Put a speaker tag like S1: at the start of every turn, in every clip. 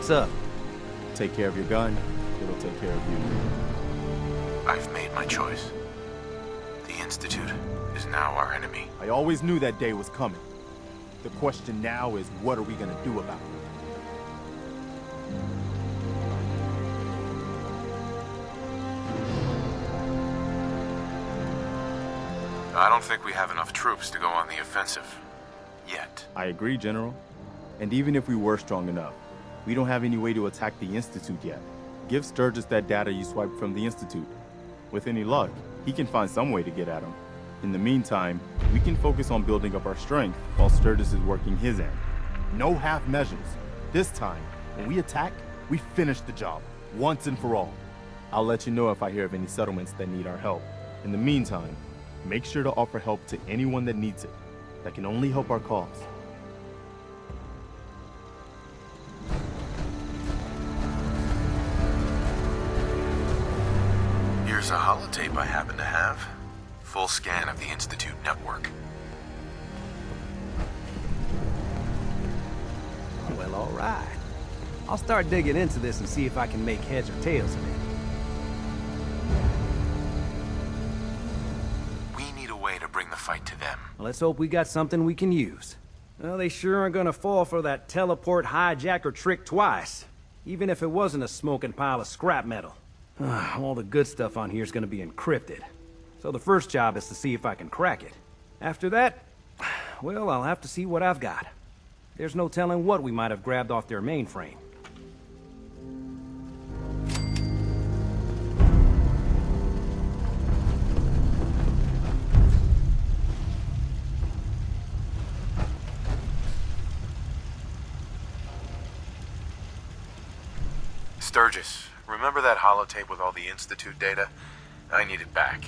S1: What's up?
S2: Take care of your gun, it'll take care of you.
S3: I've made my choice. The Institute is now our enemy.
S2: I always knew that day was coming. The question now is, what are we gonna do about it?
S3: I don't think we have enough troops to go on the offensive. Yet.
S2: I agree, General. And even if we were strong enough, we don't have any way to attack the Institute yet. Give Sturgis that data you swiped from the Institute. With any luck, he can find some way to get at him. In the meantime, we can focus on building up our strength while Sturgis is working his end. No half measures. This time, when we attack, we finish the job, once and for all. I'll let you know if I hear of any settlements that need our help. In the meantime, make sure to offer help to anyone that needs it. That can only help our cause.
S3: Here's a holotape I happen to have. Full scan of the Institute network.
S1: Well, all right. I'll start digging into this and see if I can make heads or tails of it.
S3: We need a way to bring the fight to them.
S1: Let's hope we got something we can use. Well, they sure aren't gonna fall for that teleport hijacker trick twice. Even if it wasn't a smoking pile of scrap metal. All the good stuff on here is gonna be encrypted. So the first job is to see if I can crack it. After that, well, I'll have to see what I've got. There's no telling what we might have grabbed off their mainframe.
S3: Sturgis, remember that holotape with all the Institute data? I need it back.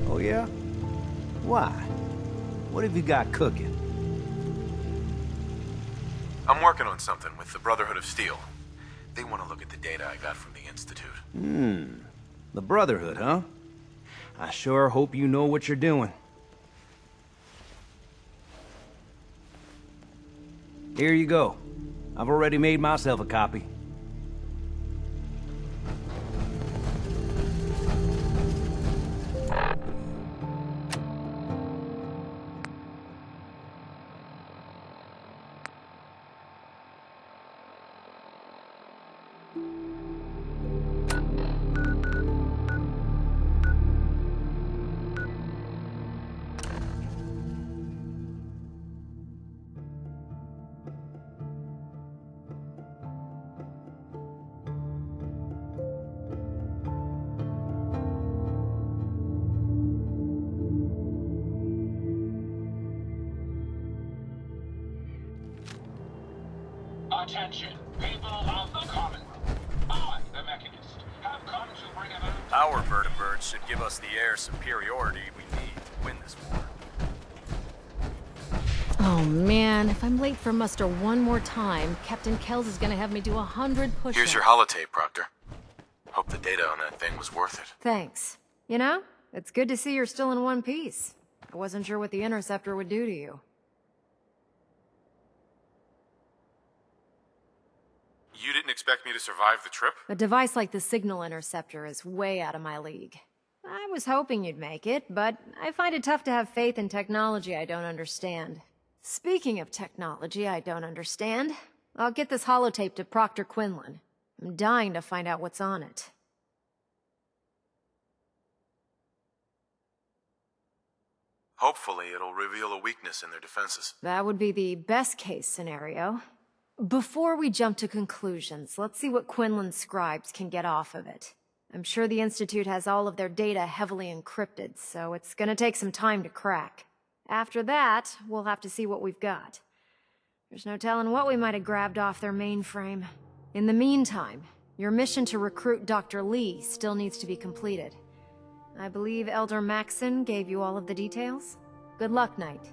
S1: Oh yeah? Why? What have you got cooking?
S3: I'm working on something with the Brotherhood of Steel. They want to look at the data I got from the Institute.
S1: The Brotherhood, huh? I sure hope you know what you're doing. Here you go. I've already made myself a copy.
S4: Attention, people of the Commonwealth. I, the Mechanist, have come to bring about...
S5: Our vertibirds should give us the air superiority we need to win this war.
S6: Oh man, if I'm late for muster one more time, Captain Kells is gonna have me do 100 push-ups.
S3: Here's your holotape, Proctor. Hope the data on that thing was worth it.
S6: Thanks. You know, it's good to see you're still in one piece. I wasn't sure what the Interceptor would do to you.
S3: You didn't expect me to survive the trip?
S6: A device like the Signal Interceptor is way out of my league. I was hoping you'd make it, but I find it tough to have faith in technology I don't understand. Speaking of technology I don't understand, I'll get this holotape to Proctor Quinlan. I'm dying to find out what's on it.
S3: Hopefully it'll reveal a weakness in their defenses.
S6: That would be the best-case scenario. Before we jump to conclusions, let's see what Quinlan's scribes can get off of it. I'm sure the Institute has all of their data heavily encrypted, so it's gonna take some time to crack. After that, we'll have to see what we've got. There's no telling what we might have grabbed off their mainframe. In the meantime, your mission to recruit Dr. Lee still needs to be completed. I believe Elder Maxson gave you all of the details? Good luck, Knight.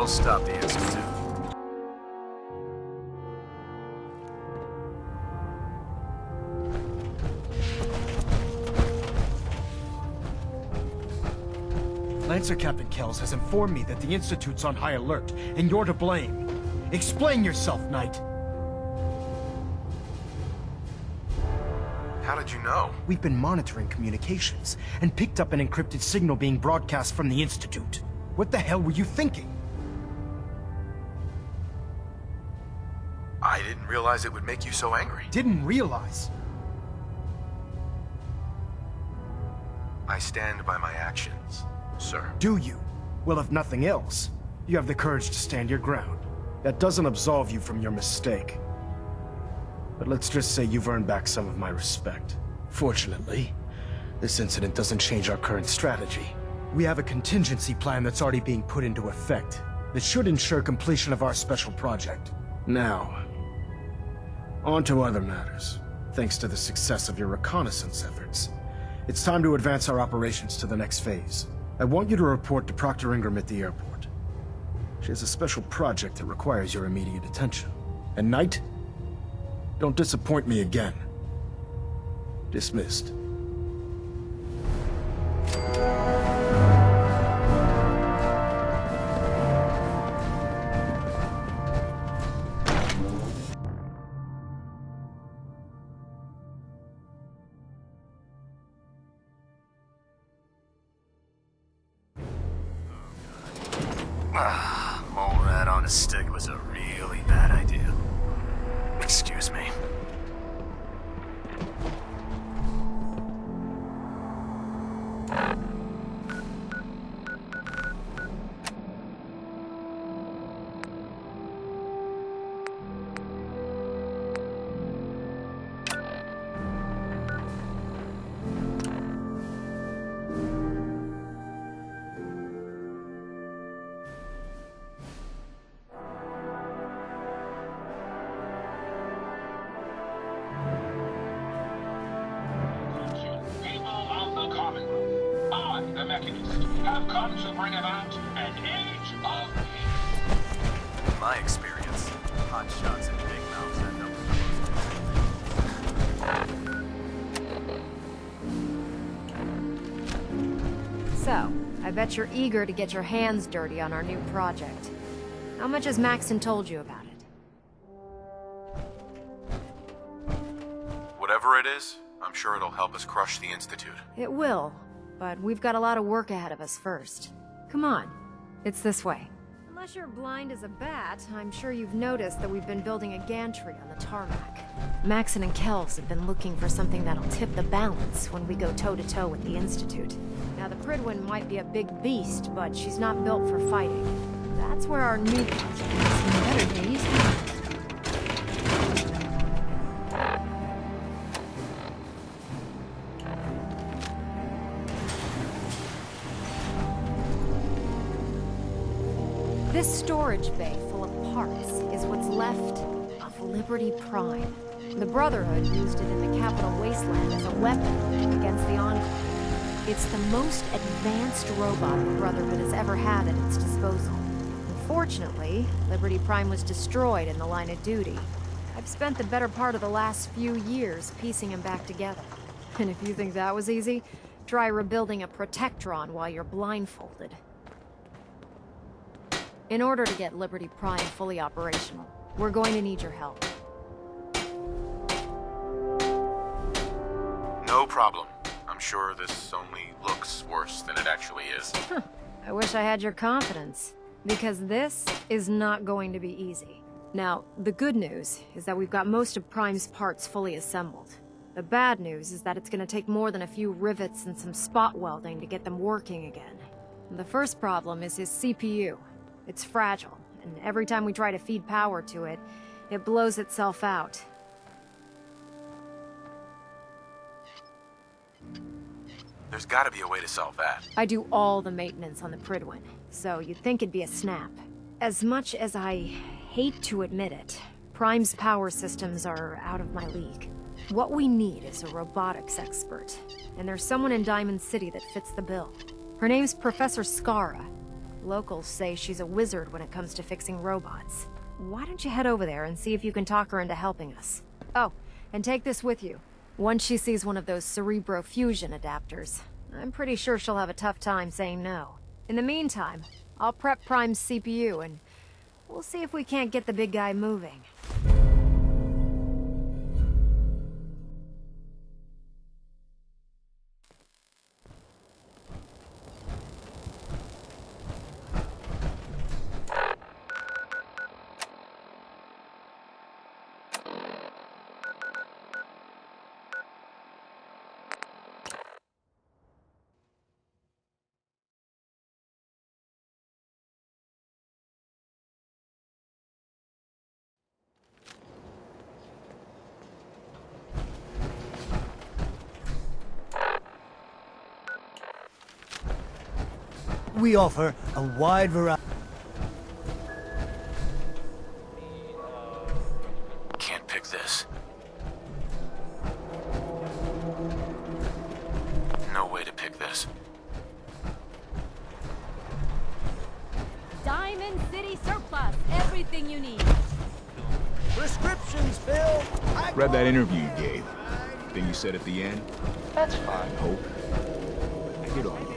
S5: We'll stop the Institute.
S7: Lancer Captain Kells has informed me that the Institute's on high alert, and you're to blame. Explain yourself, Knight.
S3: How did you know?
S7: We've been monitoring communications, and picked up an encrypted signal being broadcast from the Institute. What the hell were you thinking?
S3: I didn't realize it would make you so angry.
S7: Didn't realize.
S3: I stand by my actions, sir.
S7: Do you? Well, if nothing else, you have the courage to stand your ground. That doesn't absolve you from your mistake. But let's just say you've earned back some of my respect. Fortunately, this incident doesn't change our current strategy. We have a contingency plan that's already being put into effect that should ensure completion of our special project. Now, on to other matters. Thanks to the success of your reconnaissance efforts, it's time to advance our operations to the next phase. I want you to report to Proctor Ingram at the airport. She has a special project that requires your immediate attention. And Knight, don't disappoint me again. Dismissed.
S5: Mole rat on a stick was a really bad idea. Excuse me.
S4: People of the Commonwealth, I, the Mechanist, have come to bring about an age of peace.
S5: In my experience, hot shots and big mouths end up
S6: So, I bet you're eager to get your hands dirty on our new project. How much has Maxon told you about it?
S3: Whatever it is, I'm sure it'll help us crush the Institute.
S6: It will, but we've got a lot of work ahead of us first. Come on, it's this way. Unless you're blind as a bat, I'm sure you've noticed that we've been building a gantry on the tarmac. Maxon and Kells have been looking for something that'll tip the balance when we go toe-to-toe with the Institute. Now, the Pridwin might be a big beast, but she's not built for fighting. That's where our new project has some better days. This storage bay full of parts is what's left of Liberty Prime. The Brotherhood used it in the Capital Wasteland as a weapon against the Enclave. It's the most advanced robot the Brotherhood has ever had at its disposal. Unfortunately, Liberty Prime was destroyed in the line of duty. I've spent the better part of the last few years piecing him back together. And if you think that was easy, try rebuilding a Protectron while you're blindfolded. In order to get Liberty Prime fully operational, we're going to need your help.
S3: No problem. I'm sure this only looks worse than it actually is.
S6: I wish I had your confidence, because this is not going to be easy. Now, the good news is that we've got most of Prime's parts fully assembled. The bad news is that it's going to take more than a few rivets and some spot welding to get them working again. The first problem is his CPU. It's fragile, and every time we try to feed power to it, it blows itself out.
S3: There's gotta be a way to solve that.
S6: I do all the maintenance on the Pridwin, so you'd think it'd be a snap. As much as I hate to admit it, Prime's power systems are out of my league. What we need is a robotics expert, and there's someone in Diamond City that fits the bill. Her name's Professor Skara. Locals say she's a wizard when it comes to fixing robots. Why don't you head over there and see if you can talk her into helping us? Oh, and take this with you. Once she sees one of those cerebro-fusion adapters, I'm pretty sure she'll have a tough time saying no. In the meantime, I'll prep Prime's CPU and we'll see if we can't get the big guy moving.
S8: We offer a wide variety.
S3: Can't pick this. No way to pick this.
S9: Diamond City Surplus. Everything you need.
S8: Prescriptions, Phil.
S10: Read that interview you gave. Thing you said at the end?
S11: That's fine.
S10: Hope. I get on you.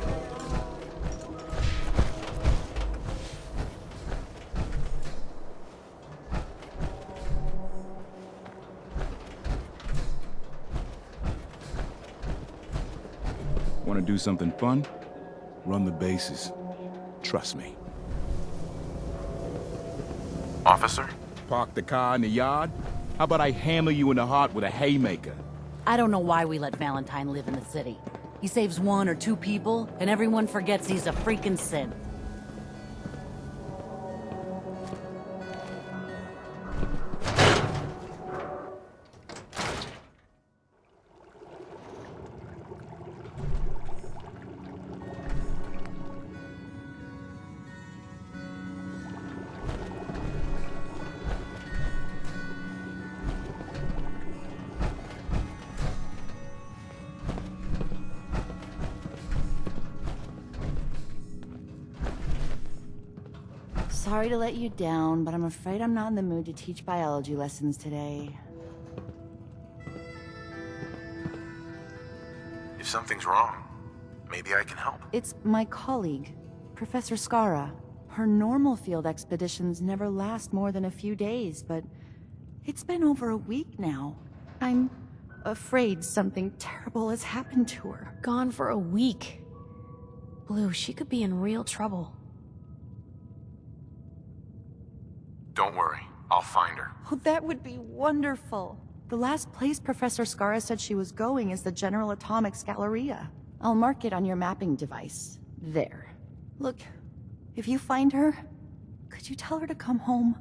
S10: Want to do something fun? Run the bases. Trust me.
S3: Officer?
S10: Park the car in the yard? How about I hammer you in the heart with a haymaker?
S9: I don't know why we let Valentine live in the city. He saves 1 or 2 people, and everyone forgets he's a freaking synth. Sorry to let you down, but I'm afraid I'm not in the mood to teach biology lessons today.
S3: If something's wrong, maybe I can help.
S9: It's my colleague, Professor Skara. Her normal field expeditions never last more than a few days, but it's been over a week now. I'm afraid something terrible has happened to her.
S6: Gone for a week. Blue, she could be in real trouble.
S3: Don't worry, I'll find her.
S9: Oh, that would be wonderful. The last place Professor Skara said she was going is the General Atomics Galleria. I'll mark it on your mapping device. There. Look, if you find her, could you tell her to come home?